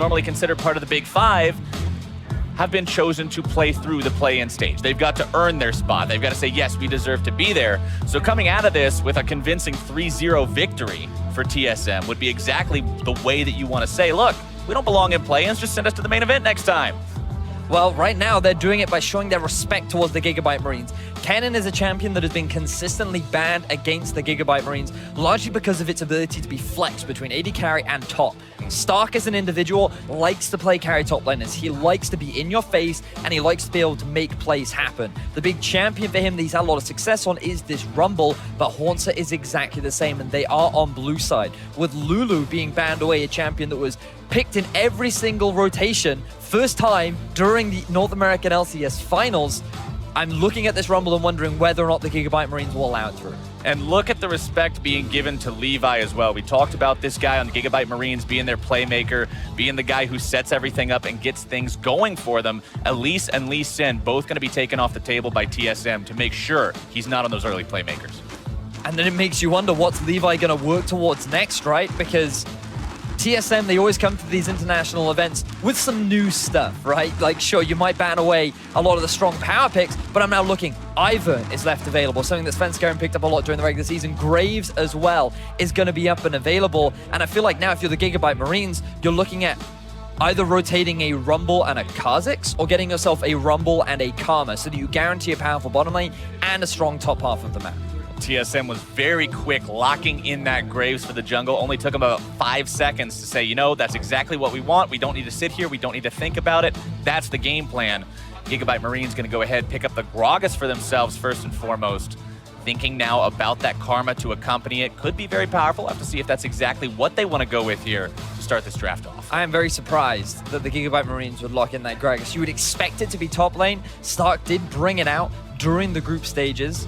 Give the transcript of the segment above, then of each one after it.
normally considered part of the Big Five, have been chosen to play through the play-in stage. They've got to earn their spot. They've got to say, yes, we deserve to be there. So coming out of this with a convincing 3-0 victory for TSM would be exactly the way that you want to say, look, we don't belong in play-ins, just send us to the main event next time. Well, right now, they're doing it by showing their respect towards the Gigabyte Marines. Kennen is a champion that has been consistently banned against the Gigabyte Marines, largely because of its ability to be flexed between AD carry and top. Stark as an individual likes to play carry top laners. He likes to be in your face, and he likes to be able to make plays happen. The big champion for him that he's had a lot of success on is this Rumble, but Hauntzer is exactly the same, and they are on blue side. With Lulu being banned away, a champion that was picked in every single rotation, first time during the North American LCS finals, I'm looking at this Rumble and wondering whether or not the Gigabyte Marines will allow it through. And look at the respect being given to Levi as well. We talked about this guy on the Gigabyte Marines being their playmaker, being the guy who sets everything up and gets things going for them. Elise and Lee Sin both going to be taken off the table by TSM to make sure he's not on those early playmakers. And then it makes you wonder, what's Levi going to work towards next, right? Because TSM, they always come to these international events with some new stuff, right? Like, sure, you might ban away a lot of the strong power picks, but I'm now looking, Ivern is left available, something that Svenskeren picked up a lot during the regular season. Graves as well is going to be up and available. And I feel like now if you're the Gigabyte Marines, you're looking at either rotating a Rumble and a Kha'Zix or getting yourself a Rumble and a Karma so that you guarantee a powerful bottom lane and a strong top half of the map. TSM was very quick locking in that Graves for the jungle. Only took him about 5 seconds to say, you know, that's exactly what we want. We don't need to sit here. We don't need to think about it. That's the game plan. Gigabyte Marine's going to go ahead, pick up the Gragas for themselves first and foremost. Thinking now about that Karma to accompany it. Could be very powerful. I'll have to see if that's exactly what they want to go with here to start this draft off. I am very surprised that the Gigabyte Marines would lock in that Gragas. You would expect it to be top lane. Stark did bring it out during the group stages.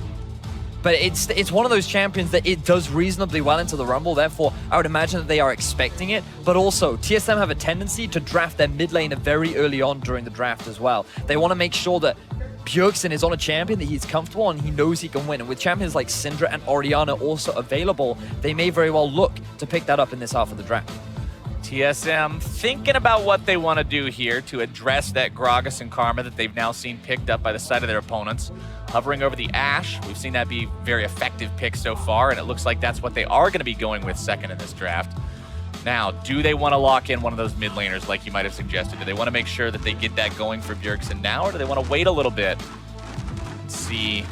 But it's one of those champions that it does reasonably well into the Rumble, therefore I would imagine that they are expecting it. But also, TSM have a tendency to draft their mid laner very early on during the draft as well. They want to make sure that Bjergsen is on a champion that he's comfortable and he knows he can win. And with champions like Syndra and Orianna also available, they may very well look to pick that up in this half of the draft. TSM thinking about what they want to do here to address that Gragas and Karma that they've now seen picked up by the side of their opponents. Hovering over the Ashe, we've seen that be a very effective pick so far, and it looks like that's what they are going to be going with second in this draft. Now, do they want to lock in one of those mid laners like you might have suggested? Do they want to make sure that they get that going for Bjergsen now, or do they want to wait a little bit and see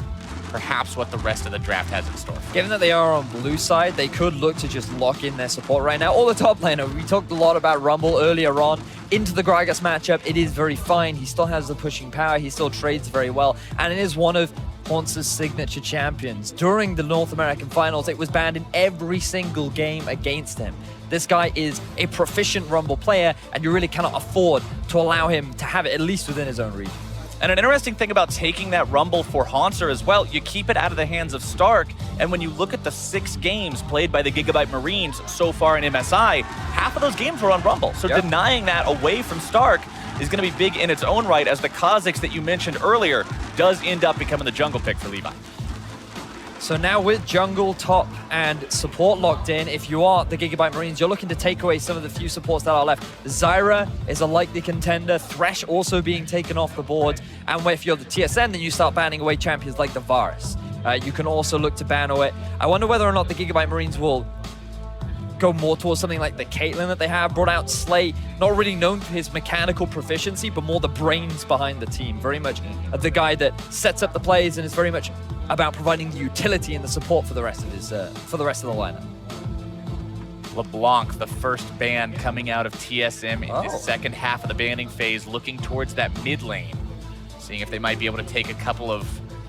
perhaps what the rest of the draft has in store? Given that they are on blue side, they could look to just lock in their support right now. Or the top laner. We talked a lot about Rumble earlier on. Into the Gragas matchup, it is very fine. He still has the pushing power. He still trades very well. And it is one of Hauntzer's signature champions. During the North American Finals, it was banned in every single game against him. This guy is a proficient Rumble player, and you really cannot afford to allow him to have it at least within his own region. And an interesting thing about taking that Rumble for Hauntzer as well, you keep it out of the hands of Stark, and when you look at the 6 games played by the Gigabyte Marines so far in MSI, half of those games were on Rumble. So denying that away from Stark is going to be big in its own right, as the Kha'Zix that you mentioned earlier does end up becoming the jungle pick for Levi. So now with jungle, top, and support locked in, if you are the Gigabyte Marines, you're looking to take away some of the few supports that are left. Zyra is a likely contender, Thresh also being taken off the board, and if you're the TSM, then you start banning away champions like the Varus. You can also look to ban away. I wonder whether or not the Gigabyte Marines will go more towards something like the Caitlyn that they have. Brought out Slay, not really known for his mechanical proficiency, but more the brains behind the team. Very much the guy that sets up the plays and is very much about providing the utility and the support for the rest of his for the rest of the lineup. LeBlanc, the first ban coming out of TSM in the second half of the banning phase, looking towards that mid lane, seeing if they might be able to take a couple of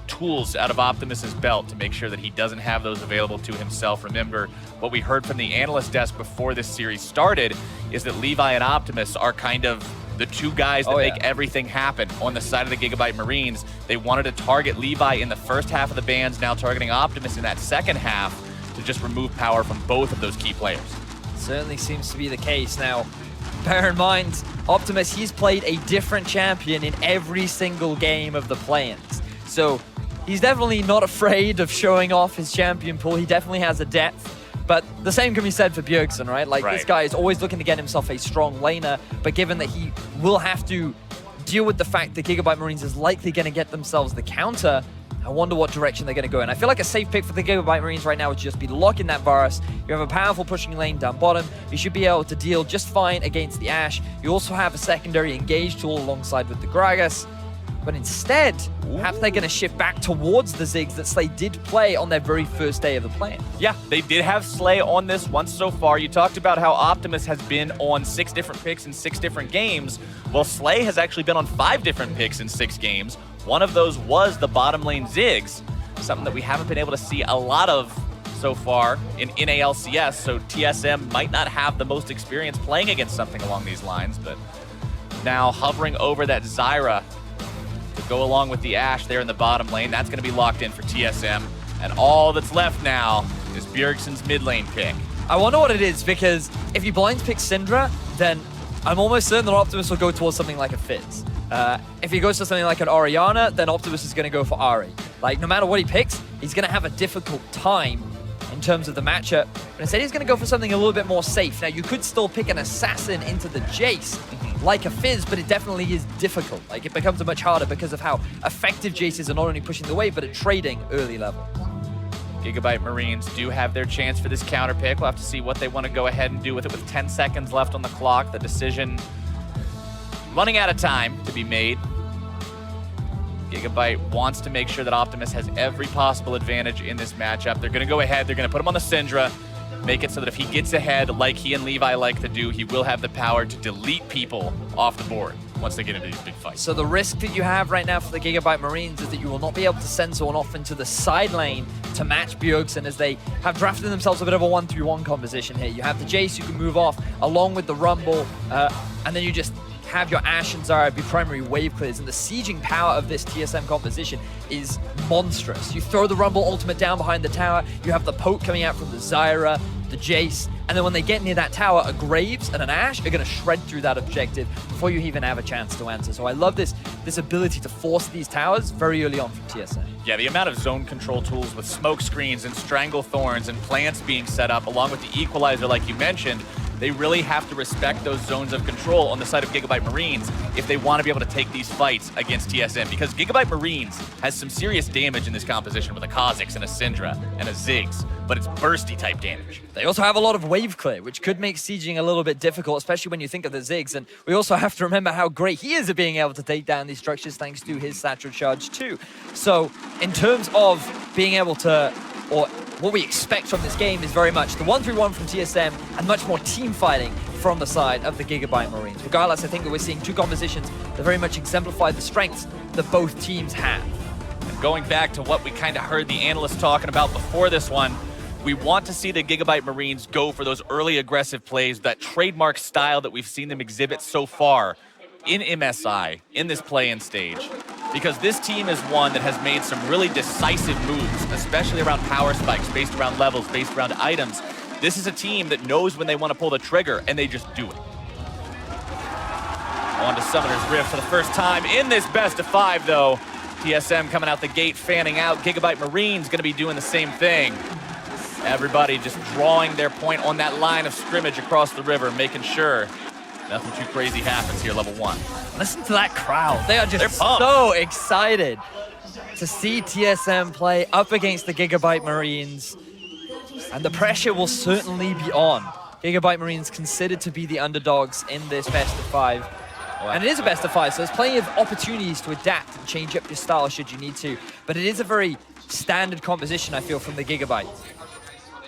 tools out of Optimus's belt to make sure that he doesn't have those available to himself. Remember, what we heard from the analyst desk before this series started is that Levi and Optimus are kind of the two guys that make everything happen on the side of the Gigabyte Marines. They wanted to target Levi in the first half of the bans, now targeting Optimus in that second half to just remove power from both of those key players. Certainly seems to be the case. Now, bear in mind, Optimus, he's played a different champion in every single game of the play-ins. So he's definitely not afraid of showing off his champion pool. He definitely has a depth. But the same can be said for Bjergsen, right? Like, Right. this guy is always looking to get himself a strong laner, but given that he will have to deal with the fact that Gigabyte Marines is likely going to get themselves the counter, I wonder what direction they're going to go in. I feel like a safe pick for the Gigabyte Marines right now would just be locking that Varus. You have a powerful pushing lane down bottom. You should be able to deal just fine against the Ashe. You also have a secondary engage tool alongside with the Gragas. But instead, perhaps they're going to shift back towards the Ziggs that Slay did play on their very first day of the plan. Yeah, they did have Slay on this once so far. You talked about how Optimus has been on 6 different picks in 6 different games. Well, Slay has actually been on 5 different picks in 6 games. One of those was the bottom lane Ziggs, something that we haven't been able to see a lot of so far in NALCS, so TSM might not have the most experience playing against something along these lines, but now hovering over that Zyra to go along with the Ashe there in the bottom lane. That's going to be locked in for TSM. And all that's left now is Bjergsen's mid lane pick. I wonder what it is, because if you blind pick Syndra, then I'm almost certain that Optimus will go towards something like a Fizz. If he goes to something like an Orianna, then Optimus is going to go for Ahri. Like, no matter what he picks, he's going to have a difficult time in terms of the matchup. But instead, he's going to go for something a little bit more safe. Now, you could still pick an Assassin into the Jace, like a Fizz, but it definitely is difficult. Like, it becomes much harder because of how effective Jace is at not only pushing the wave, but at trading early level. Gigabyte Marines do have their chance for this counter pick. We'll have to see what they want to go ahead and do with it with 10 seconds left on the clock. The decision running out of time to be made. Gigabyte wants to make sure that Optimus has every possible advantage in this matchup. They're going to go ahead. They're going to put him on the Syndra, make it so that if he gets ahead, like he and Levi like to do, he will have the power to delete people off the board once they get into these big fights. So the risk that you have right now for the Gigabyte Marines is that you will not be able to send someone off into the side lane to match Bjergsen, as they have drafted themselves a bit of a 1-3-1 composition here. You have the Jace you can move off along with the Rumble, and then you just have your Ashe and Zyra be primary wave clears, and the sieging power of this TSM composition is monstrous. You throw the Rumble ultimate down behind the tower, you have the poke coming out from the Zyra, the Jace, and then when they get near that tower, a Graves and an Ashe are going to shred through that objective before you even have a chance to answer. So I love this ability to force these towers very early on from TSM. Yeah, the amount of zone control tools with smoke screens and strangle thorns and plants being set up, along with the equalizer like you mentioned, they really have to respect those zones of control on the side of Gigabyte Marines if they want to be able to take these fights against TSM, because Gigabyte Marines has some serious damage in this composition with a Kha'Zix and a Syndra and a Ziggs, but it's bursty type damage. They also have a lot of wave clear, which could make sieging a little bit difficult, especially when you think of the Ziggs. And we also have to remember how great he is at being able to take down these structures thanks to his satchel charge too. So in terms of being able to, or what we expect from this game is very much the 1-3-1 from TSM and much more team fighting from the side of the Gigabyte Marines. Regardless, I think that we're seeing two compositions that very much exemplify the strengths that both teams have. And going back to what we kind of heard the analysts talking about before this one, we want to see the Gigabyte Marines go for those early aggressive plays, that trademark style that we've seen them exhibit so far in MSI, in this play-in stage. Because this team is one that has made some really decisive moves, especially around power spikes, based around levels, based around items. This is a team that knows when they want to pull the trigger, and they just do it. On to Summoner's Rift for the first time in this best of 5, though. TSM coming out the gate, fanning out. Gigabyte Marines going to be doing the same thing. Everybody just drawing their point on that line of scrimmage across the river, making sure nothing too crazy happens here, level 1. Listen to that crowd. They are just pumped. so excited to see TSM play up against the Gigabyte Marines. And the pressure will certainly be on. Gigabyte Marines considered to be the underdogs in this best of 5. And it is a best of 5, so there's plenty of opportunities to adapt and change up your style should you need to. But it is a very standard composition, I feel, from the Gigabyte.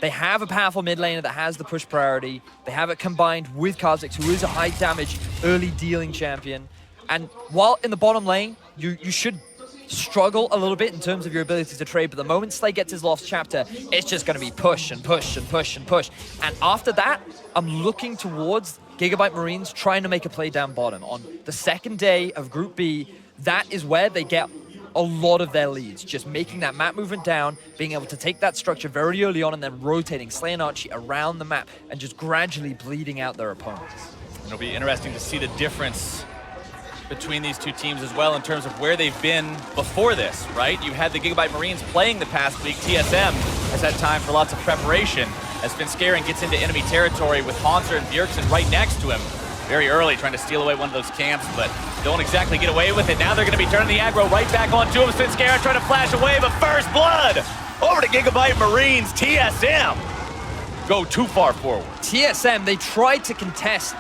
They have a powerful mid laner that has the push priority. They have it combined with Kha'Zix, who is a high damage early dealing champion. And while in the bottom lane, you should struggle a little bit in terms of your ability to trade, but the moment Slay gets his lost chapter, it's just going to be push and push and push and push. And after that, I'm looking towards Gigabyte Marines trying to make a play down bottom. On the second day of Group B, that is where they get a lot of their leads, just making that map movement down, being able to take that structure very early on and then rotating Slay and Archie around the map and just gradually bleeding out their opponents. It'll be interesting to see the difference between these two teams as well in terms of where they've been before this, right? You had the Gigabyte Marines playing the past week. TSM has had time for lots of preparation. as Svenskeren gets into enemy territory with Hanser and Bjergsen right next to him. Very early, trying to steal away one of those camps, but don't exactly get away with it. Now they're going to be turning the aggro right back onto him. Svenskeren trying to flash away, but first blood over to Gigabyte Marines. TSM go too far forward. TSM, they tried to contest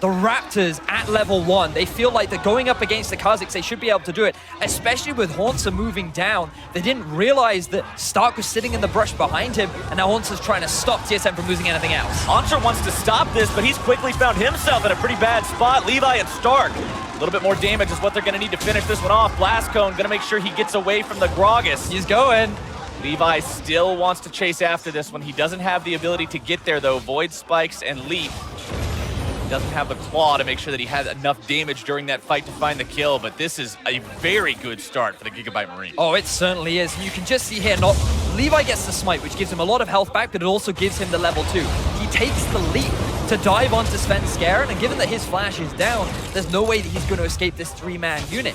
the Raptors at level 1. They feel like they're going up against the Kazakhs. They should be able to do it, especially with Hanser moving down. They didn't realize that Stark was sitting in the brush behind him, and now Hanser's trying to stop TSM from losing anything else. Hanser wants to stop this, but he's quickly found himself in a pretty bad spot. Levi and Stark. A little bit more damage is what they're going to need to finish this one off. Blast Cone going to make sure he gets away from the Gragas. He's going. Levi still wants to chase after this one. He doesn't have the ability to get there, though. Void Spikes and Leap. Doesn't have the claw to make sure that he had enough damage during that fight to find the kill, but this is a very good start for the Gigabyte Marine. Oh, it certainly is. You can just see here, Levi gets the smite, which gives him a lot of health back, but it also gives him the level 2. He takes the leap to dive onto Svenskeren, and given that his flash is down, there's no way that he's going to escape this 3-man unit.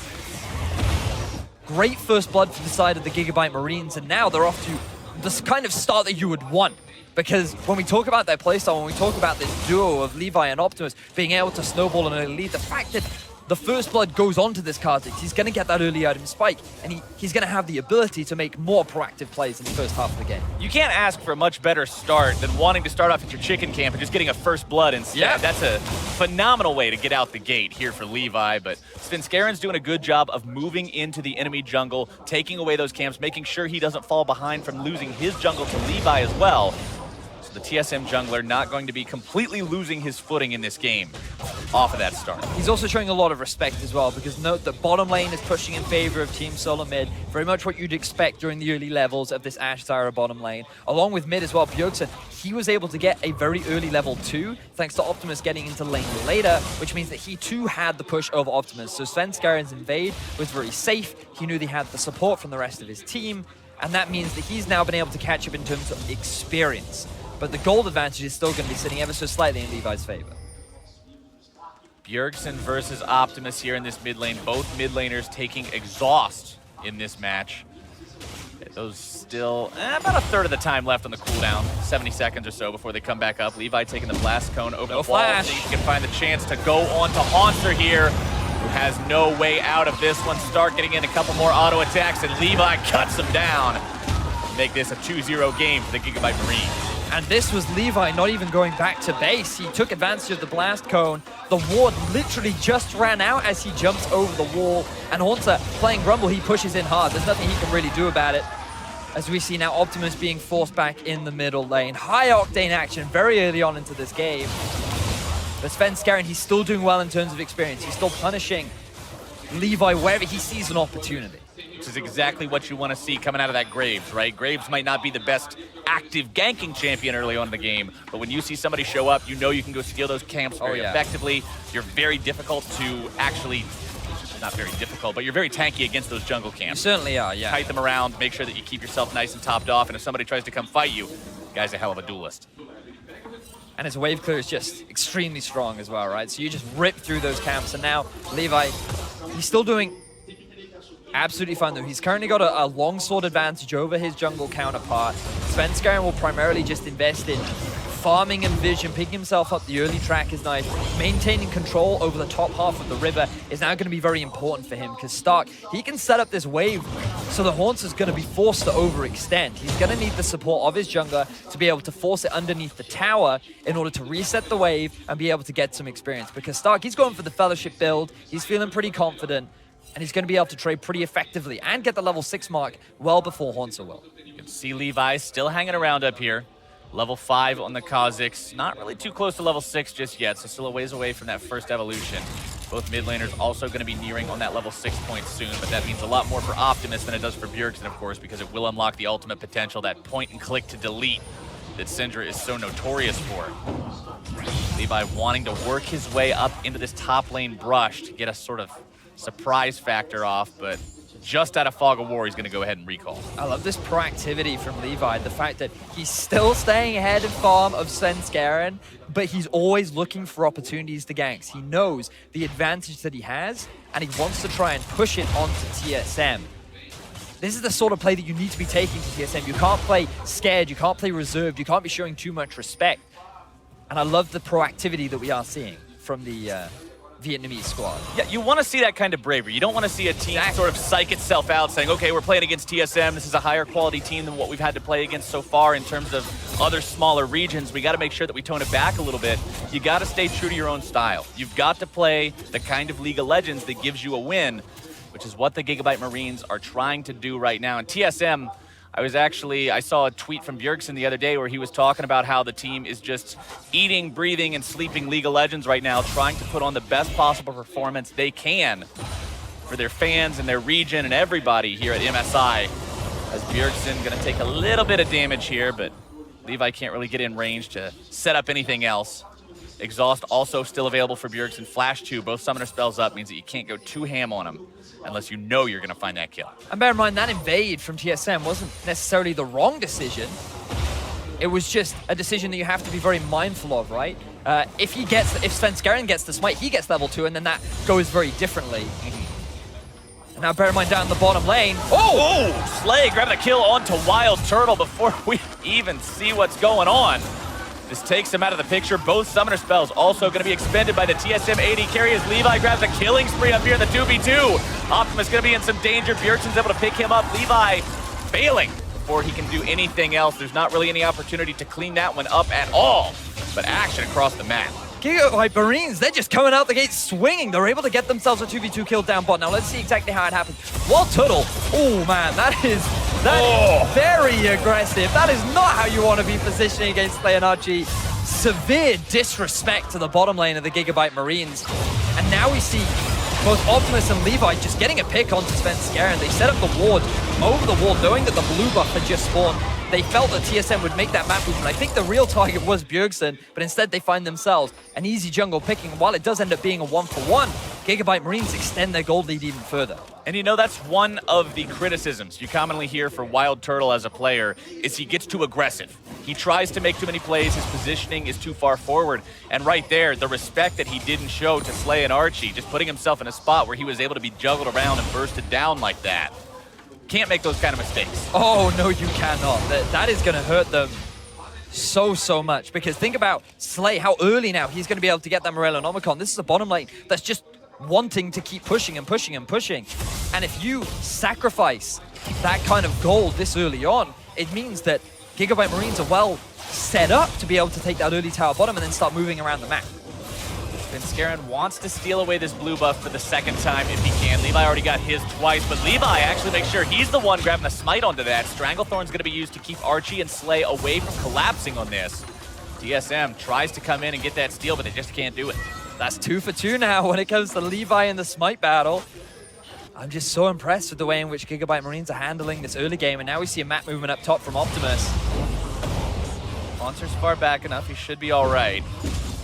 Great first blood for the side of the Gigabyte Marines, and now they're off to this kind of start that you would want. Because when we talk about their playstyle, when we talk about this duo of Levi and Optimus being able to snowball an early lead, the fact that the first blood goes onto this Kha'Zix, he's going to get that early item spike, and he's going to have the ability to make more proactive plays in the first half of the game. You can't ask for a much better start than wanting to start off at your chicken camp and just getting a first blood instead. Yeah. That's a phenomenal way to get out the gate here for Levi, but Svenskeren's doing a good job of moving into the enemy jungle, taking away those camps, making sure he doesn't fall behind from losing his jungle to Levi as well. The TSM jungler not going to be completely losing his footing in this game off of that start. He's also showing a lot of respect as well, because note that bottom lane is pushing in favor of Team SoloMid, very much what you'd expect during the early levels of this Ashe Zyra bottom lane. Along with mid as well, Bjergsen, he was able to get a very early level 2, thanks to Optimus getting into lane later, which means that he too had the push over Optimus. So Svenskeren's invade was very safe, he knew he had the support from the rest of his team, and that means that he's now been able to catch up in terms of experience. But the gold advantage is still going to be sitting ever so slightly in Levi's favor. Bjergsen versus Optimus here in this mid lane. Both mid laners taking exhaust in this match. Those still about a third of the time left on the cooldown, 70 seconds or so before they come back up. Levi taking the blast cone over the wall, so he can find the chance to go on to Hanser here, who has no way out of this one. Stark getting in a couple more auto attacks, and Levi cuts him down. Make this a 2-0 game for the Gigabyte Marines. And this was Levi not even going back to base. He took advantage of the blast cone. The ward literally just ran out as he jumps over the wall. And Hanser playing Rumble, he pushes in hard. There's nothing he can really do about it. As we see now Optimus being forced back in the middle lane. High octane action very early on into this game. But Svenskeren, he's still doing well in terms of experience. He's still punishing Levi wherever he sees an opportunity. Which is exactly what you want to see coming out of that Graves, right? Graves might not be the best active ganking champion early on in the game, but when you see somebody show up, you know you can go steal those camps very effectively. You're very difficult to actually, not very difficult, but you're very tanky against those jungle camps. You certainly are, yeah. Kite them around, make sure that you keep yourself nice and topped off, and if somebody tries to come fight you, guy's a hell of a duelist. And his wave clear is just extremely strong as well, right? So you just rip through those camps, and now Levi, he's still doing absolutely fine though. He's currently got a longsword advantage over his jungle counterpart. Svenskeren will primarily just invest in farming and vision, picking himself up the early trackers knife. Maintaining control over the top half of the river is now going to be very important for him, because Stark, he can set up this wave so the Hanser's going to be forced to overextend. He's going to need the support of his jungler to be able to force it underneath the tower in order to reset the wave and be able to get some experience, because Stark, he's going for the Fellowship build. He's feeling pretty confident, and he's going to be able to trade pretty effectively and get the level 6 mark well before Hanser will. You can see Levi still hanging around up here. Level 5 on the Kha'Zix. Not really too close to level 6 just yet, so still a ways away from that first evolution. Both mid laners also going to be nearing on that level 6 point soon, but that means a lot more for Optimus than it does for Bjergsen, of course, because it will unlock the ultimate potential, that point and click to delete that Syndra is so notorious for. Levi wanting to work his way up into this top lane brush to get a sort of surprise factor off, but just out of Fog of War, he's going to go ahead and recall. I love this proactivity from Levi, the fact that he's still staying ahead in farm of Svenskeren, but he's always looking for opportunities to ganks. He knows the advantage that he has, and he wants to try and push it onto TSM. This is the sort of play that you need to be taking to TSM. You can't play scared, you can't play reserved, you can't be showing too much respect. And I love the proactivity that we are seeing from the Vietnamese squad. Yeah, you want to see that kind of bravery. You don't want to see a team sort of psych itself out saying, okay, we're playing against TSM. This is a higher quality team than what we've had to play against so far in terms of other smaller regions. We got to make sure that we tone it back a little bit. You got to stay true to your own style. You've got to play the kind of League of Legends that gives you a win, which is what the Gigabyte Marines are trying to do right now. And TSM, I saw a tweet from Bjergsen the other day where he was talking about how the team is just eating, breathing, and sleeping League of Legends right now, trying to put on the best possible performance they can for their fans and their region and everybody here at MSI. As Bjergsen gonna take a little bit of damage here, but Levi can't really get in range to set up anything else. Exhaust also still available for Bjergsen. Flash 2, both summoner spells up, means that you can't go too ham on him unless you know you're going to find that kill. And bear in mind, that invade from TSM wasn't necessarily the wrong decision. It was just a decision that you have to be very mindful of, right? If Svenskeren gets the smite, he gets level 2, and then that goes very differently. And now bear in mind down the bottom lane. Oh! Slay grabbing a kill onto Wild Turtle before we even see what's going on. This takes him out of the picture. Both summoner spells also going to be expended by the TSM AD carry as Levi grabs a killing spree up here in the 2v2. Optimus going to be in some danger. Bjergsen's able to pick him up. Levi failing before he can do anything else. There's not really any opportunity to clean that one up at all. But action across the map. Gigabyte Marines, they're just coming out the gate swinging. They're able to get themselves a 2v2 kill down bot. Now let's see exactly how it happens. Wild Turtle, oh man, that is very aggressive. That is not how you want to be positioning against Leonarchi. Severe disrespect to the bottom lane of the Gigabyte Marines. And now we see both Optimus and Levi just getting a pick onto Svenskeren. They set up the ward over the wall, knowing that the blue buff had just spawned. They felt that TSM would make that map movement. I think the real target was Bjergsen, but instead they find themselves an easy jungle picking. While it does end up being a 1-for-1, Gigabyte Marines extend their gold lead even further. And you know, that's one of the criticisms you commonly hear for Wild Turtle as a player, is he gets too aggressive. He tries to make too many plays, his positioning is too far forward. And right there, the respect that he didn't show to Slay and Archie, just putting himself in a spot where he was able to be juggled around and bursted down like that. Can't make those kind of mistakes. Oh, no, you cannot. That is going to hurt them so much. Because think about Slay, how early now he's going to be able to get that Morellonomicon. This is a bottom lane that's just wanting to keep pushing and pushing and pushing. And if you sacrifice that kind of gold this early on, it means that Gigabyte Marines are well set up to be able to take that early tower bottom and then start moving around the map. Svenskeren wants to steal away this blue buff for the second time if he can. Levi already got his twice, but Levi actually makes sure he's the one grabbing a smite onto that. Stranglethorn's going to be used to keep Archie and Slay away from collapsing on this. TSM tries to come in and get that steal, but they just can't do it. That's 2 for 2 now when it comes to Levi in the smite battle. I'm just so impressed with the way in which Gigabyte Marines are handling this early game, and now we see a map movement up top from Optimus. Monster's far back enough, he should be all right.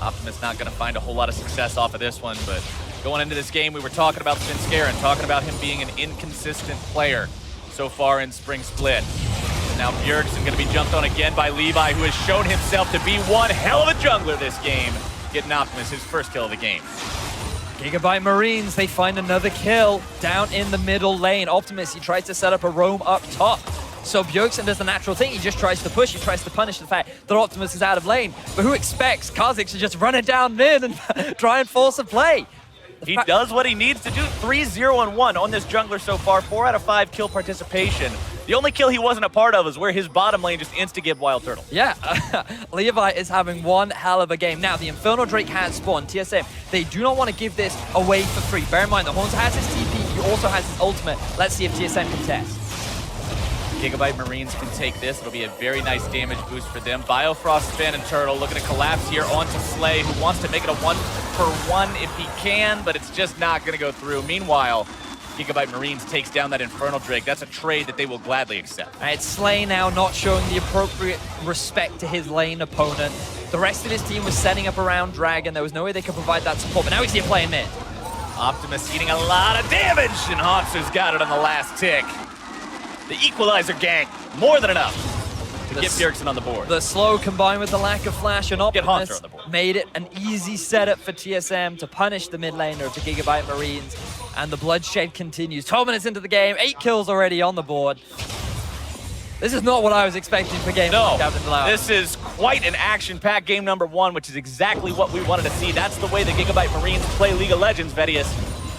Optimus not going to find a whole lot of success off of this one, but going into this game, we were talking about Svenskeren, talking about him being an inconsistent player so far in Spring Split. And now Bjergsen going to be jumped on again by Levi, who has shown himself to be one hell of a jungler this game, getting Optimus his first kill of the game. Gigabyte Marines, they find another kill down in the middle lane. Optimus, he tries to set up a roam up top. So Bjergsen does the natural thing, he just tries to push, he tries to punish the fact that Optimus is out of lane. But who expects Kha'Zix to just run it down mid and try and force a play? He does what he needs to do. 3-0-1 on this jungler so far, 4 out of 5 kill participation. The only kill he wasn't a part of is where his bottom lane just insta-gibbed Wild Turtle. Yeah, Levi is having one hell of a game. Now, the Infernal Drake has spawned. TSM, they do not want to give this away for free. Bear in mind, the Horns has his TP, he also has his ultimate. Let's see if TSM can test. Gigabyte Marines can take this. It'll be a very nice damage boost for them. Biofrost, Sven, and Turtle looking to collapse here onto Slay, who wants to make it a 1-for-1 if he can, but it's just not going to go through. Meanwhile, Gigabyte Marines takes down that Infernal Drake. That's a trade that they will gladly accept. It's Slay now not showing the appropriate respect to his lane opponent. The rest of his team was setting up around Dragon. There was no way they could provide that support, but now we see him playing mid. Optimus eating a lot of damage, and Hansu's got it on the last tick. The Equalizer gang, more than enough. get Bjergsen on the board. The slow combined with the lack of flash and Get Haunter Optimus on the board. made it an easy setup for TSM to punish the mid laner of the Gigabyte Marines. And the bloodshed continues. 12 minutes into the game, 8 kills already on the board. This is not what I was expecting for game one, Captain Delau. This is quite an action-packed game number 1, which is exactly what we wanted to see. That's the way the Gigabyte Marines play League of Legends, Vedius.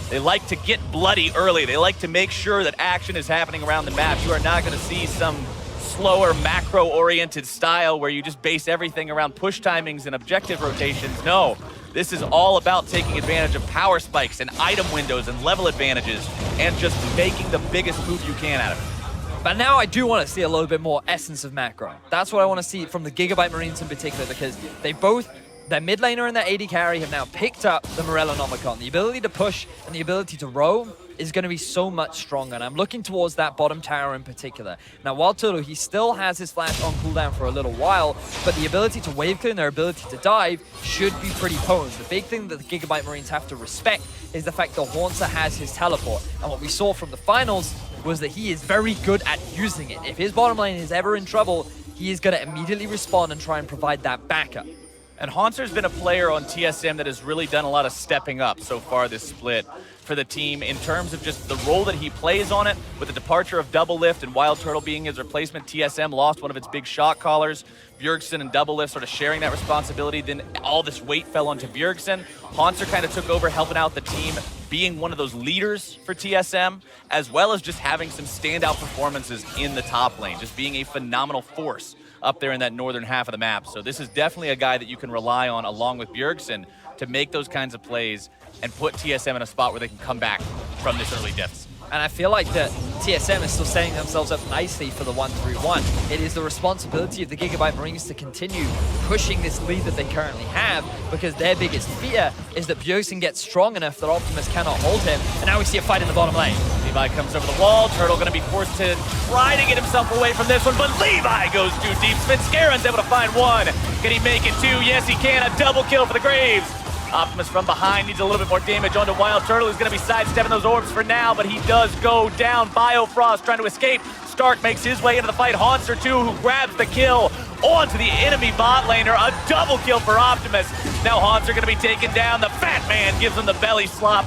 They like to get bloody early. They like to make sure that action is happening around the map. You are not going to see some slower, macro-oriented style where you just base everything around push timings and objective rotations. No, this is all about taking advantage of power spikes and item windows and level advantages and just making the biggest move you can out of it. But now I do want to see a little bit more essence of macro. That's what I want to see from the Gigabyte Marines in particular, because they both, their mid laner and their AD carry, have now picked up the Morellonomicon. The ability to push and the ability to roam is going to be so much stronger, and I'm looking towards that bottom tower in particular. Now, Wild Turtle, he still has his flash on cooldown for a little while, but the ability to wave clear and their ability to dive should be pretty potent. The big thing that the Gigabyte Marines have to respect is the fact that Haunter has his teleport, and what we saw from the finals was that he is very good at using it. If his bottom lane is ever in trouble, he is going to immediately respond and try and provide that backup. And Haunter's been a player on TSM that has really done a lot of stepping up so far this split for the team in terms of just the role that he plays on it. With the departure of Double Lift and Wild Turtle being his replacement, TSM lost one of its big shot callers. Bjergsen and Double Lift sort of sharing that responsibility. Then all this weight fell onto Bjergsen. Haunter kind of took over, helping out the team, being one of those leaders for TSM, as well as just having some standout performances in the top lane, just being a phenomenal force up there in that northern half of the map. So this is definitely a guy that you can rely on along with Bjergsen to make those kinds of plays and put TSM in a spot where they can come back from this early deficit. And I feel like that TSM is still setting themselves up nicely for the 1-3-1. It is the responsibility of the Gigabyte Marines to continue pushing this lead that they currently have, because their biggest fear is that Bjergsen gets strong enough that Optimus cannot hold him. And now we see a fight in the bottom lane. Levi comes over the wall. Turtle going to be forced to try to get himself away from this one, but Levi goes too deep. Svenskaren's able to find one. Can he make it two? Yes, he can. A double kill for the Graves. Optimus from behind needs a little bit more damage onto Wild Turtle, who's going to be sidestepping those orbs for now, but he does go down. Biofrost trying to escape. Stark makes his way into the fight. Haunter too, who grabs the kill onto the enemy bot laner. A double kill for Optimus. Now Haunter going to be taken down. The Fat Man gives him the belly slop.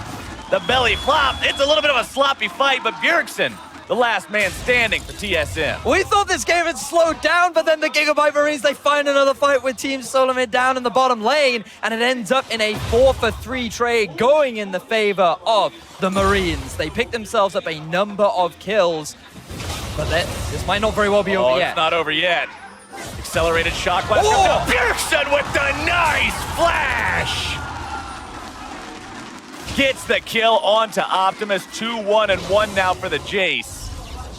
The belly flop. It's a little bit of a sloppy fight, but Bjergsen, the last man standing for TSM. We thought this game had slowed down, but then the Gigabyte Marines, they find another fight with Team SoloMid down in the bottom lane, and it ends up in a 4-for-3 trade going in the favor of the Marines. They pick themselves up a number of kills, but this might not very well be over yet. It's not over yet. Accelerated shock blast. Oh! Bjergsen with the nice flash! Gets the kill onto Optimus. 2-1-1 now for the Jace.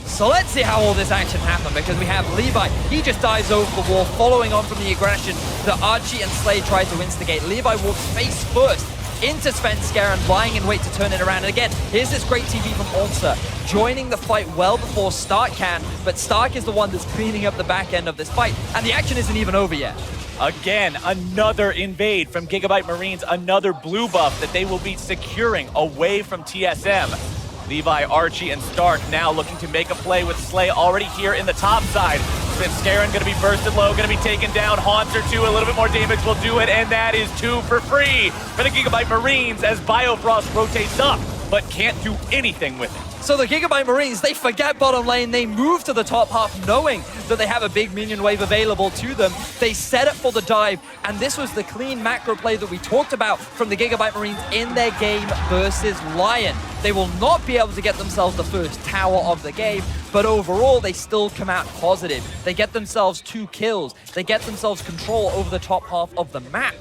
So let's see how all this action happened, because we have Levi. He just dives over the wall, following on from the aggression that Archie and Slade tried to instigate. Levi walks face first into Svenskaren, lying in wait to turn it around. And again, here's this great TV from Onsa, joining the fight well before Stark can, but Stark is the one that's cleaning up the back end of this fight, and the action isn't even over yet. Again, another invade from Gigabyte Marines, another blue buff that they will be securing away from TSM. Levi, Archie, and Stark now looking to make a play with Slay already here in the top side. Svenskaren going to be bursted low, going to be taken down. Haunter too, a little bit more damage will do it, and that is 2 for free for the Gigabyte Marines as Biofrost rotates up, but can't do anything with it. So the Gigabyte Marines, they forget bottom lane. They move to the top half knowing that they have a big minion wave available to them. They set up for the dive, and this was the clean macro play that we talked about from the Gigabyte Marines in their game versus Lion. They will not be able to get themselves the first tower of the game, but overall, they still come out positive. They get themselves 2 kills. They get themselves control over the top half of the map.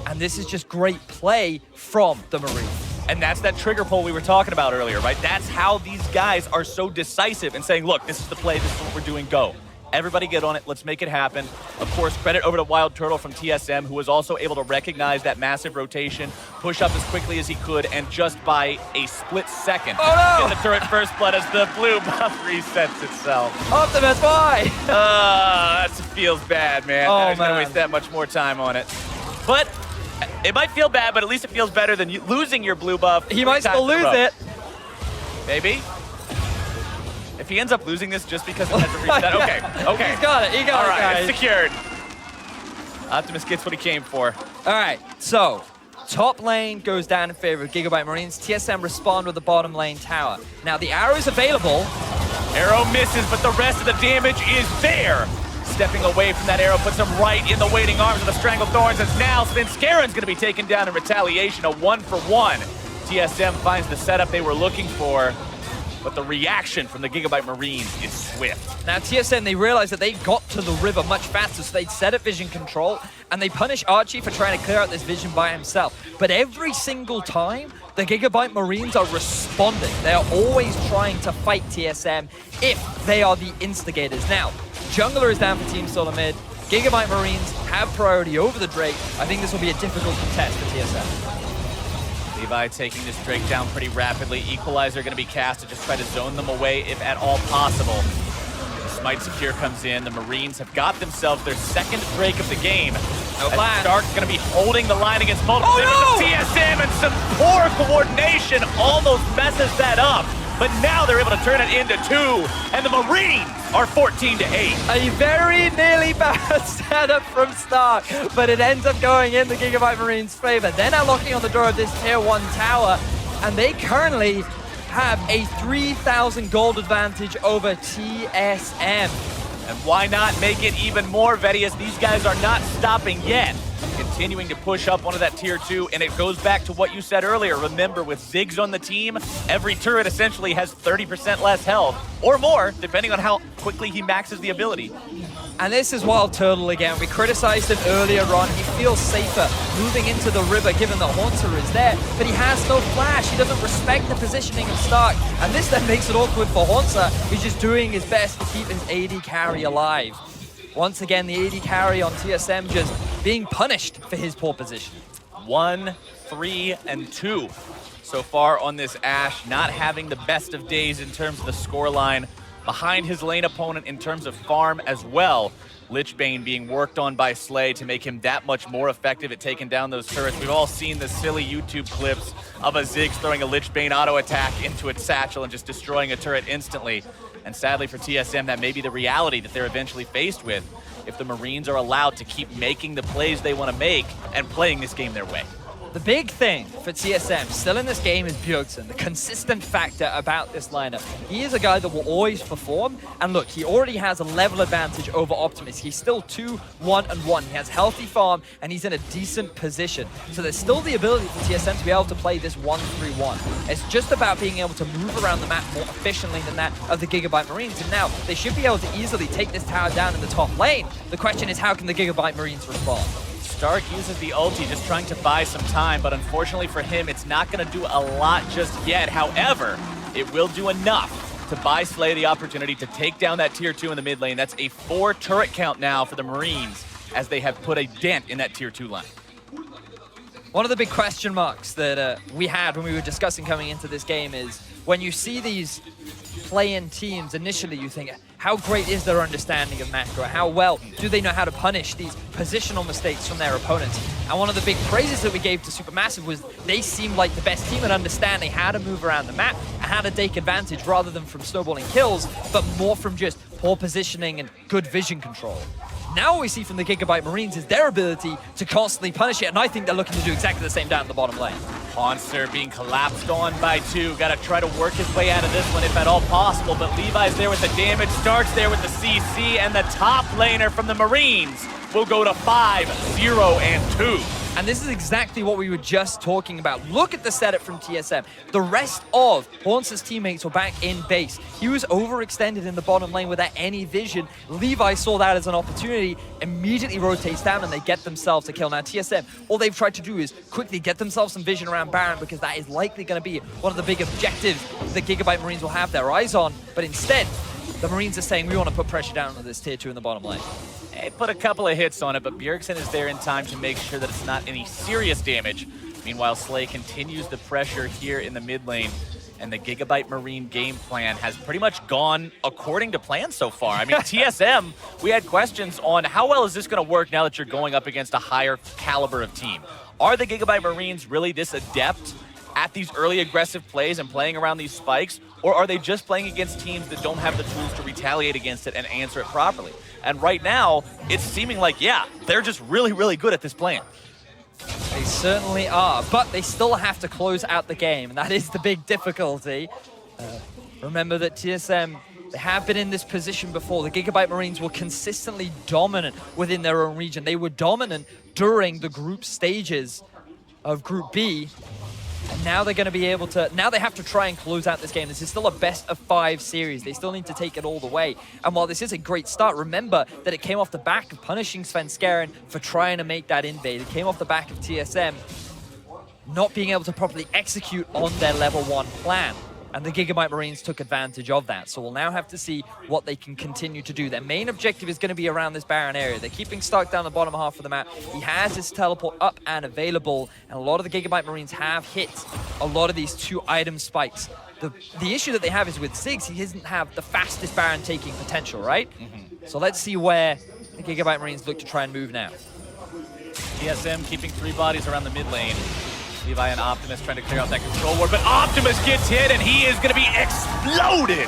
And this is just great play from the Marines. And that's that trigger pull we were talking about earlier, right? That's how these guys are so decisive in saying, look, this is the play, this is what we're doing, go. Everybody get on it, let's make it happen. Of course, credit over to Wild Turtle from TSM, who was also able to recognize that massive rotation, push up as quickly as he could, and just by a split second, get the turret first blood as the blue buff resets itself. Optimus, why? That feels bad, man. Oh, I was man. gonna waste that much more time on it. But it might feel bad, but at least it feels better than losing your blue buff. He might still lose it. Maybe. If if he ends up losing this just because it hasn't reached that, okay. He's got it, he got it, All right, guys. it's secured. Optimus gets what he came for. All right, so top lane goes down in favor of Gigabyte Marines. TSM respond with the bottom lane tower. Now the arrow is available. Arrow misses, but the rest of the damage is there. Stepping away from that arrow puts him right in the waiting arms of the Strangled Thorns, as now Svenskaren's going to be taken down in retaliation, a 1-for-1. TSM finds the setup they were looking for, but the reaction from the Gigabyte Marines is swift. Now TSM, they realized that they got to the river much faster, so they'd set up vision control, and they punish Archie for trying to clear out this vision by himself. But every single time, the Gigabyte Marines are responding. They are always trying to fight TSM if they are the instigators. Now, Jungler is down for Team SoloMid. Gigabyte Marines have priority over the Drake. I think this will be a difficult contest for TSM. Levi taking this Drake down pretty rapidly. Equalizer going to be cast to just try to zone them away if at all possible. The Smite Secure comes in. The Marines have got themselves their second Drake of the game. No plan. Stark's going to be holding the line against multiple Oh, no! TSM, and some poor coordination almost messes that up. But now they're able to turn it into 2, and the Marines are 14-8. A very nearly bad setup from Stark, but it ends up going in the Gigabyte Marines' favor. They're now locking on the door of this tier 1 tower, and they currently have a 3,000 gold advantage over TSM. And why not make it even more, Vedius? These guys are not stopping yet. Continuing to push up onto that tier 2, and it goes back to what you said earlier. Remember, with Ziggs on the team, every turret essentially has 30% less health, or more, depending on how quickly he maxes the ability. And this is Wild Turtle again. We criticized him earlier on. He feels safer moving into the river given that Haunter is there, but he has no flash. He doesn't respect the positioning of Stark, and this then makes it awkward for Haunter. He's just doing his best to keep his AD carry alive. Once again, the AD carry on TSM just being punished for his poor position. 1, 3, and 2 so far on this Ashe, not having the best of days in terms of the scoreline. Behind his lane opponent in terms of farm as well. Lichbane being worked on by Slay to make him that much more effective at taking down those turrets. We've all seen the silly YouTube clips of a Ziggs throwing a Lichbane auto attack into its satchel and just destroying a turret instantly. And sadly for TSM, that may be the reality that they're eventually faced with if the Marines are allowed to keep making the plays they want to make and playing this game their way. The big thing for TSM still in this game is Bjergsen, the consistent factor about this lineup. He is a guy that will always perform, and look, he already has a level advantage over Optimus. He's still 2-1-1. He has healthy farm, and he's in a decent position. So there's still the ability for TSM to be able to play this 1-3-1. It's just about being able to move around the map more efficiently than that of the Gigabyte Marines, and now they should be able to easily take this tower down in the top lane. The question is, how can the Gigabyte Marines respond? Stark uses the ulti, just trying to buy some time, but unfortunately for him, it's not going to do a lot just yet. However, it will do enough to buy Slay the opportunity to take down that tier 2 in the mid lane. That's a 4 turret count now for the Marines, as they have put a dent in that tier 2 line. One of the big question marks that we had when we were discussing coming into this game is when you see these play-in teams, initially you think, how great is their understanding of macro? How well do they know how to punish these positional mistakes from their opponents? And one of the big praises that we gave to Supermassive was they seemed like the best team at understanding how to move around the map and how to take advantage rather than from snowballing kills, but more from just poor positioning and good vision control. Now what we see from the Gigabyte Marines is their ability to constantly punish it, and I think they're looking to do exactly the same down in the bottom lane. Monster being collapsed on by 2. Got to try to work his way out of this one if at all possible, but Levi's there with the damage, Stark's there with the CC, and the top laner from the Marines will go to 5-0-2. And this is exactly what we were just talking about. Look at the setup from TSM. The rest of Haunce's teammates were back in base. He was overextended in the bottom lane without any vision. Levi saw that as an opportunity, immediately rotates down, and they get themselves a kill. Now TSM, all they've tried to do is quickly get themselves some vision around Baron, because that is likely going to be one of the big objectives the Gigabyte Marines will have their eyes on. But instead, the Marines are saying, we want to put pressure down on this tier 2 in the bottom lane. They put a couple of hits on it, but Bjergsen is there in time to make sure that it's not any serious damage. Meanwhile, Slay continues the pressure here in the mid lane, and the Gigabyte Marine game plan has pretty much gone according to plan so far. I mean, TSM, we had questions on how well is this going to work now that you're going up against a higher caliber of team. Are the Gigabyte Marines really this adept at these early aggressive plays and playing around these spikes, or are they just playing against teams that don't have the tools to retaliate against it and answer it properly? And right now, it's seeming like, yeah, they're just really, really good at this plan. They certainly are, but they still have to close out the game, and that is the big difficulty. Remember that TSM, they have been in this position before. The Gigabyte Marines were consistently dominant within their own region. They were dominant during the group stages of Group B, and now they're going to be able to, now they have to try and close out this game. This is still a best-of-5 series. They still need to take it all the way. And while this is a great start, remember that it came off the back of punishing Svenskeren for trying to make that invade. It came off the back of TSM not being able to properly execute on their level 1 plan. And the Gigabyte Marines took advantage of that. So we'll now have to see what they can continue to do. Their main objective is going to be around this Baron area. They're keeping Stark down the bottom half of the map. He has his teleport up and available. And a lot of the Gigabyte Marines have hit a lot of these 2-item spikes. The issue that they have is with Ziggs, he doesn't have the fastest Baron taking potential, right? So let's see where the Gigabyte Marines look to try and move now. TSM keeping 3 bodies around the mid lane. Levi and Optimus trying to clear out that control ward, but Optimus gets hit and he is going to be exploded.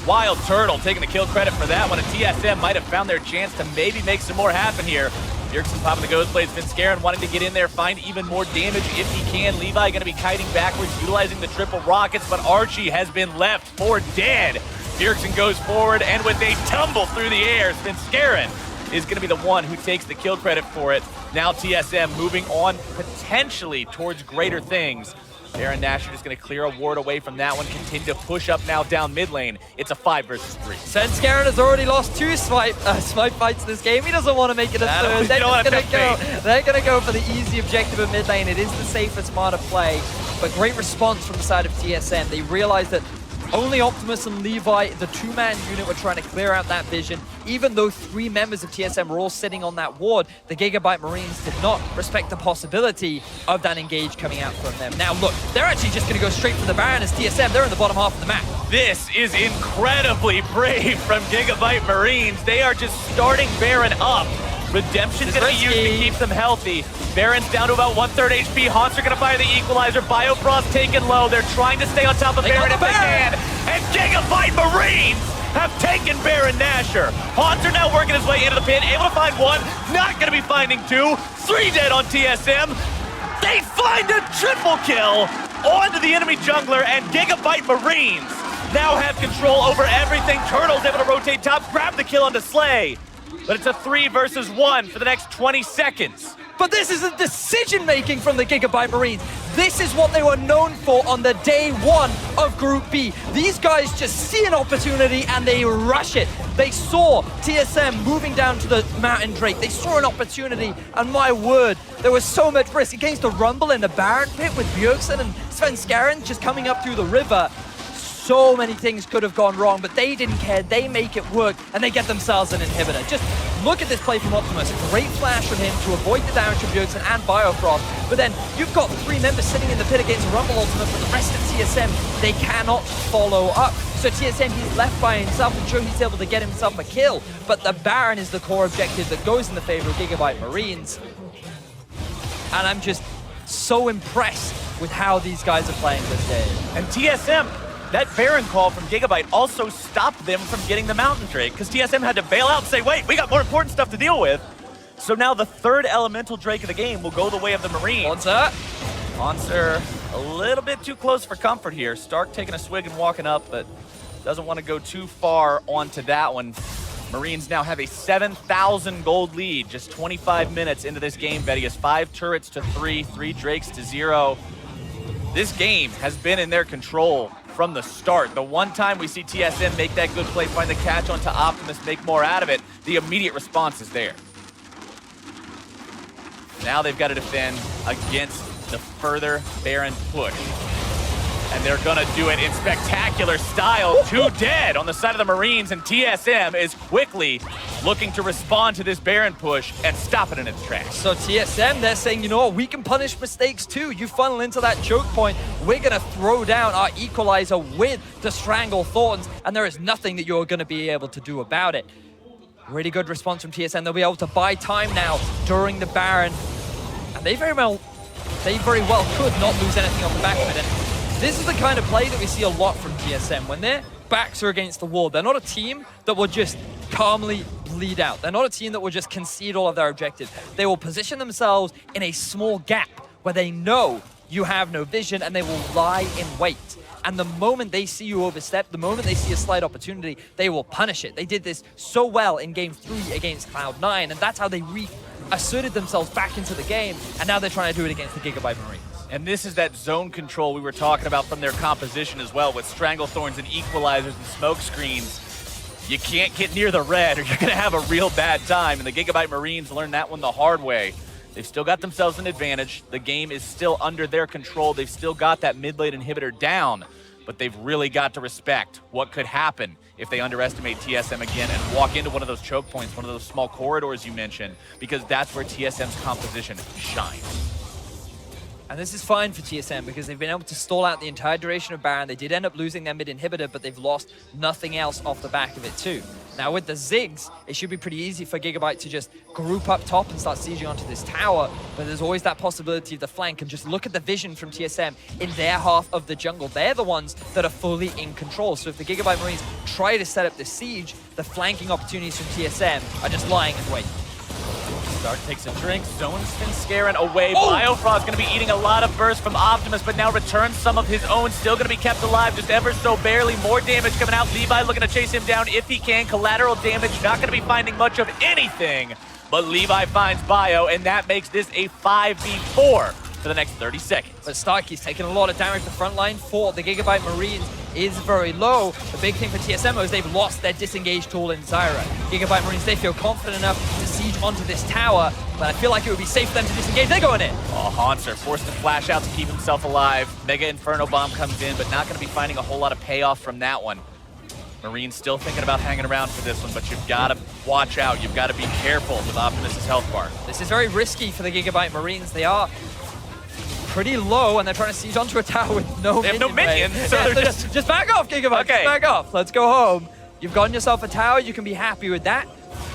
Wild Turtle taking the kill credit for that one, and TSM might have found their chance to maybe make some more happen here. Bjergsen popping the ghost blades, Svenskeren wanting to get in there, find even more damage if he can. Levi going to be kiting backwards, utilizing the triple rockets, but Archie has been left for dead. Bjergsen goes forward, and with a tumble through the air, Svenskeren is going to be the one who takes the kill credit for it. Now TSM moving on potentially towards greater things. Baron Nashor just going to clear a ward away from that one, continue to push up now down mid lane. It's a 5 versus 3. Svenskeren has already lost 2 swipe fights this game. He doesn't want to make it a third. They're going to go for the easy objective of mid lane. It is the safer, smarter play, but great response from the side of TSM. They realized that only Optimus and Levi, the 2-man unit, were trying to clear out that vision. Even though 3 members of TSM were all sitting on that ward, the Gigabyte Marines did not respect the possibility of that engage coming out from them. Now look, they're actually just going to go straight for the Baron as TSM. They're in the bottom half of the map. This is incredibly brave from Gigabyte Marines. They are just starting Baron up. Redemption's going to be used to keep them healthy. Baron's down to about 1/3 HP. Haunts are going to fire the equalizer. Biofrost taken low. They're trying to stay on top of Baron if they can. And Gigabyte Marines have taken Baron Nashor. Haunts are now working his way into the pit, able to find 1. Not going to be finding 2. 3 dead on TSM. They find a triple kill onto the enemy jungler, and Gigabyte Marines now have control over everything. Turtle's able to rotate top, grab the kill onto Slay. But it's a 3 versus 1 for the next 20 seconds. But this is a decision-making from the Gigabyte Marines. This is what they were known for on the day 1 of Group B. These guys just see an opportunity and they rush it. They saw TSM moving down to the Mountain Drake. They saw an opportunity, and my word, there was so much risk against the Rumble in the Baron pit with Bjergsen and Svenskeren just coming up through the river. So many things could have gone wrong, but they didn't care. They make it work, and they get themselves an inhibitor. Just look at this play from Optimus. A great flash from him to avoid the damage from Bjergsen and Biofrost. But then you've got 3 members sitting in the pit against a Rumble Ultimate, but the rest of TSM, they cannot follow up. So TSM, he's left by himself, and sure, he's able to get himself a kill. But the Baron is the core objective that goes in the favor of Gigabyte Marines. And I'm just so impressed with how these guys are playing this game. And TSM, that Baron call from Gigabyte also stopped them from getting the Mountain Drake, because TSM had to bail out and say, wait, we got more important stuff to deal with. So now the 3rd Elemental Drake of the game will go the way of the Marines. Monster a little bit too close for comfort here. Stark taking a swig and walking up, but doesn't want to go too far onto that one. Marines now have a 7,000 gold lead, just 25 minutes into this game. Vedius 5 turrets to 3, 3 Drakes to 0. This game has been in their control from the start. The one time we see TSM make that good play, find the catch onto Optimus, make more out of it, the immediate response is there. Now they've got to defend against the further Baron push. And they're gonna do it in spectacular style. 2 dead on the side of the Marines, and TSM is quickly looking to respond to this Baron push and stop it in its tracks. So TSM, they're saying, you know what, we can punish mistakes too. You funnel into that choke point, we're gonna throw down our equalizer with the Strangle Thorns, and there is nothing that you're gonna be able to do about it. Really good response from TSM. They'll be able to buy time now during the Baron, and they very well they very well could not lose anything off the back of it. And this is the kind of play that we see a lot from TSM. When their backs are against the wall, they're not a team that will just calmly bleed out. They're not a team that will just concede all of their objectives. They will position themselves in a small gap where they know you have no vision, and they will lie in wait. And the moment they see you overstep, the moment they see a slight opportunity, they will punish it. They did this so well in Game 3 against Cloud9, and that's how they asserted themselves back into the game, and now they're trying to do it against the Gigabyte Marines. And this is that zone control we were talking about from their composition as well, with Stranglethorns and Equalizers and Smoke Screens. You can't get near the red or you're going to have a real bad time, and the Gigabyte Marines learned that one the hard way. They've still got themselves an advantage. The game is still under their control. They've still got that mid-lane inhibitor down, but they've really got to respect what could happen if they underestimate TSM again and walk into one of those choke points, one of those small corridors you mentioned, because that's where TSM's composition shines. And this is fine for TSM because they've been able to stall out the entire duration of Baron. They did end up losing their mid inhibitor, but they've lost nothing else off the back of it too. Now with the Ziggs, it should be pretty easy for Gigabyte to just group up top and start sieging onto this tower, but there's always that possibility of the flank, and just look at the vision from TSM in their half of the jungle. They're the ones that are fully in control. So if the Gigabyte Marines try to set up this siege, the flanking opportunities from TSM are just lying in wait. Stark takes a drink, Zone Spin Scare and away. Biofrost going to be eating a lot of burst from Optimus, but now returns some of his own. Still going to be kept alive, just ever so barely. More damage coming out. Levi looking to chase him down if he can. Collateral damage, not going to be finding much of anything, but Levi finds Bio, and that makes this a 5v4 for the next 30 seconds. But Starkey's taking a lot of damage. The front line for the Gigabyte Marines is very low. The big thing for TSM is they've lost their disengage tool in Zyra. Gigabyte Marines, they feel confident enough to siege onto this tower, but I feel like it would be safe for them to disengage. They're going in. Oh, Hanser forced to flash out to keep himself alive. Mega Inferno Bomb comes in, but not going to be finding a whole lot of payoff from that one. Marines still thinking about hanging around for this one, but you've got to watch out. You've got to be careful with Optimus's health bar. This is very risky for the Gigabyte Marines. They are pretty low, and they're trying to siege onto a tower with no They have no minions, wave. so Yeah, they're so just back off, Gigabyte. Okay. Just back off. Let's go home. You've gotten yourself a tower. You can be happy with that.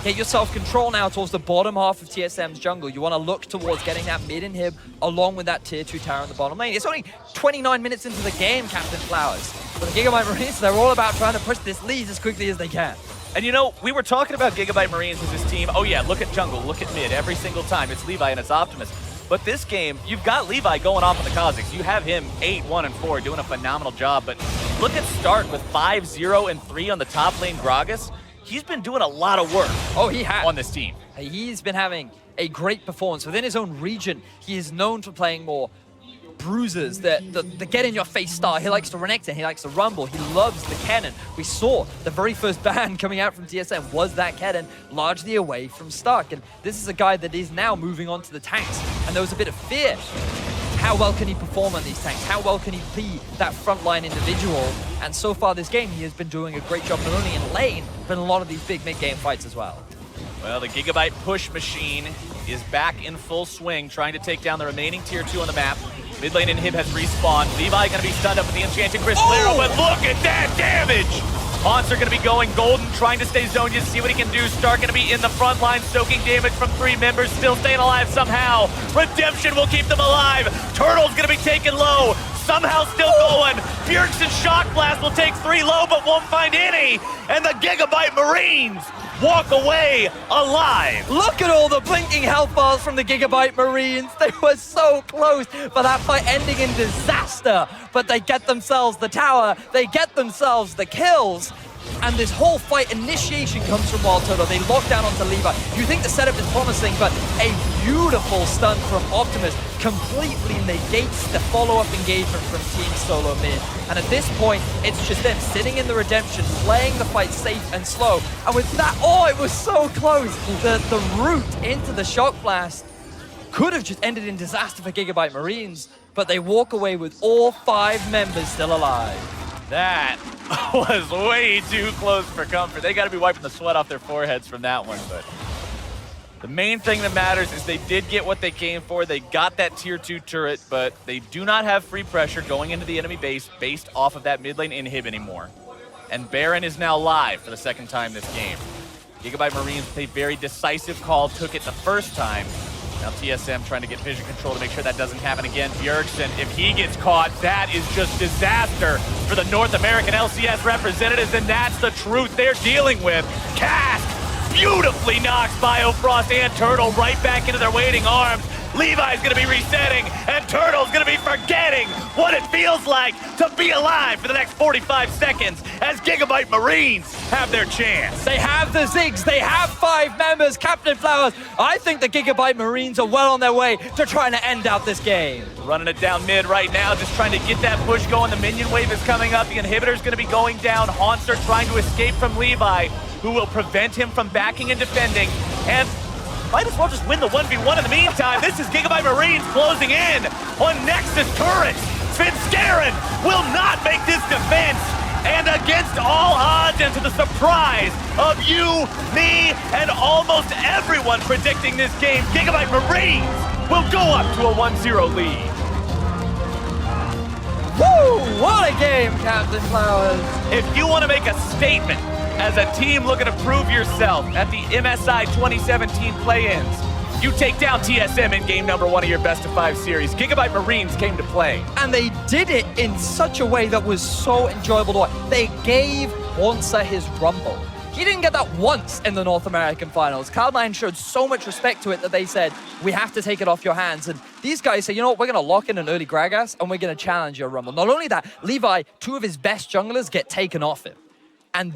Get yourself control now towards the bottom half of TSM's jungle. You want to look towards getting that mid-inhib along with that tier 2 tower in the bottom lane. It's only 29 minutes into the game, Captain Flowers. But the Gigabyte Marines, they're all about trying to push this lead as quickly as they can. And you know, we were talking about Gigabyte Marines as this team. Oh yeah, look at jungle, look at mid. Every single time, it's Levi and it's Optimus. But this game, you've got Levi going off on the Kazakhs. You have him 8-1-4 doing a phenomenal job. But look at Stark with 5-0-3 on the top lane Gragas. He's been doing a lot of work on this team. He's been having a great performance. Within his own region, he is known for playing more bruisers, the get-in-your-face style. He likes to Renekton, he likes to Rumble, he loves the cannon. We saw the very first ban coming out from TSM was that cannon, largely away from Stark. And this is a guy that is now moving on to the tanks. And there was a bit of fear. How well can he perform on these tanks? How well can he be that frontline individual? And so far this game, he has been doing a great job, not only in lane, but in a lot of these big mid-game fights as well. Well, the Gigabyte push machine is back in full swing, trying to take down the remaining tier 2 on the map. Mid lane Inhib has respawned. Levi going to be stunned up with the Enchanted Crystallero, but look at that damage! Hanser going to be going golden, trying to stay zoned to see what he can do. Stark going to be in the front line, soaking damage from 3 members, still staying alive somehow. Redemption will keep them alive. Turtle's going to be taken low, somehow still going. Bjergsen's Shock Blast will take 3 low, but won't find any. And the Gigabyte Marines walk away alive. Look at all the blinking health bars from the Gigabyte Marines. They were so close for that fight ending in disaster, but they get themselves the tower, they get themselves the kills. And this whole fight initiation comes from Wild Turtle. They lock down onto Levi. You think the setup is promising, but a beautiful stun from Optimus completely negates the follow-up engagement from Team SoloMid. And at this point, it's just them sitting in the redemption, playing the fight safe and slow. And with that, oh, it was so close. The route into the Shock Blast could have just ended in disaster for Gigabyte Marines, but they walk away with all 5 members still alive. That was way too close for comfort. They got to be wiping the sweat off their foreheads from that one, but the main thing that matters is they did get what they came for. They got that tier 2 turret, but they do not have free pressure going into the enemy base based off of that mid lane inhib anymore. And Baron is now live for the second time this game. Gigabyte Marines with a very decisive call, took it the first time, Now TSM trying to get vision control to make sure that doesn't happen again. Bjergsen, if he gets caught, that is just disaster for the North American LCS representatives, and that's the truth they're dealing with. Cask beautifully knocks Biofrost and Turtle right back into their waiting arms. Levi's gonna be resetting, and Turtle's gonna be forgetting what it feels like to be alive for the next 45 seconds as Gigabyte Marines have their chance. They have the Zigs, they have 5 members, Captain Flowers. I think the Gigabyte Marines are well on their way to trying to end out this game. Running it down mid right now, just trying to get that push going. The minion wave is coming up. The inhibitor's going to be going down. Haunster trying to escape from Levi, who will prevent him from backing and defending. And might as well just win the 1v1 in the meantime. This is Gigabyte Marines closing in on Nexus turrets. Svenskeren will not make this defense. And against all odds and to the surprise of you, me, and almost everyone predicting this game, Gigabyte Marines will go up to a 1-0 lead. Woo! What a game, Captain Flowers. If you want to make a statement as a team looking to prove yourself at the MSI 2017 play-ins, you take down TSM in game number 1 of your best-of-5 series. Gigabyte Marines came to play. And they did it in such a way that was so enjoyable to watch. They gave Haunster his rumble. He didn't get that once in the North American finals. Cloud9 showed so much respect to it that they said, we have to take it off your hands. And these guys say, you know what, we're going to lock in an early Gragas and we're going to challenge your rumble. Not only that, Levi, 2 of his best junglers get taken off him. And